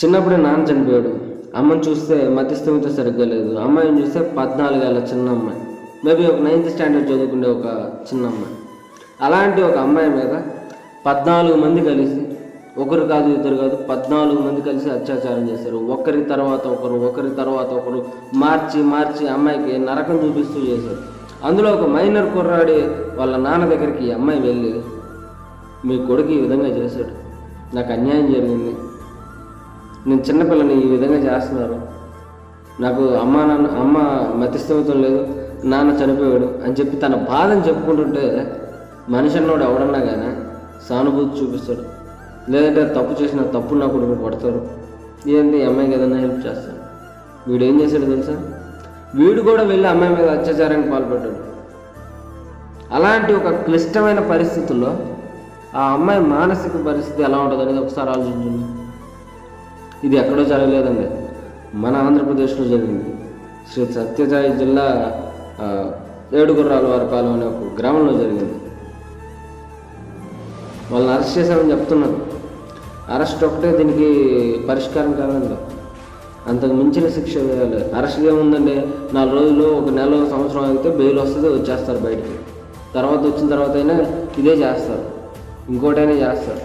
చిన్నప్పుడే నాన్న చనిపోయాడు. అమ్మని చూస్తే మతిస్థిమిత సరిగ్గా లేదు. అమ్మాయిని చూస్తే 14 ఏళ్ళ చిన్న అమ్మాయి, మేబీ ఒక 9th స్టాండర్డ్ చదువుకునే ఒక చిన్న అమ్మాయి. అలాంటి ఒక అమ్మాయి మీద 14 మంది కలిసి, ఒకరు కాదు ఇద్దరు కాదు 14 మంది కలిసి అత్యాచారం చేశారు. ఒకరి తర్వాత ఒకరు మార్చి అమ్మాయికి నరకం చూపిస్తూ చేశారు. అందులో ఒక మైనర్ కుర్రాడి వాళ్ళ నాన్న దగ్గరికి ఈ అమ్మాయి వెళ్ళి, మీ కొడుకు ఈ విధంగా చేశాడు, నాకు అన్యాయం జరిగింది, నేను చిన్నపిల్లని ఈ విధంగా చేస్తున్నారు, నాకు అమ్మ మతిస్థిమితం లేదు, నాన్న చనిపోయాడు అని చెప్పి తన బాధని చెప్పుకుంటుంటే మనిషి అన్నోడు ఎవడన్నా కానీ సానుభూతి చూపిస్తాడు. లేదంటే తప్పు చేసిన తప్పు నా కొడుకు కొడతారు. ఏంటి అమ్మాయికి ఏదైనా హెల్ప్ చేస్తాడు. వీడు ఏం చేశాడు తెలుసా? వీడు కూడా వెళ్ళి అమ్మాయి మీద అత్యాచారానికి పాల్పడ్డాడు. అలాంటి ఒక క్లిష్టమైన పరిస్థితుల్లో ఆ అమ్మాయి మానసిక పరిస్థితి ఎలా ఉంటుంది అనేది ఒకసారి ఆలోచించండి. ఇది ఎక్కడో జరగలేదండి, మన ఆంధ్రప్రదేశ్లో జరిగింది. శ్రీ సత్యసాయి జిల్లా ఏడుగుర్రాల వారపాలెం అనే ఒక గ్రామంలో జరిగింది. వాళ్ళని అరెస్ట్ చేశామని చెప్తున్నారు. అరెస్ట్ ఒకటే దీనికి పరిష్కారం కాదండి, అంతకు మించిన శిక్ష వేయాలి. అరెస్ట్ ఏముందండి, 4 రోజులు, 1 నెల, సంవత్సరం అయితే బెయిల్ వస్తుంది, వచ్చేస్తారు బయటికి. తర్వాత వచ్చిన తర్వాత అయినా ఇదే చేస్తారు, ఇంకోటైనా చేస్తారు.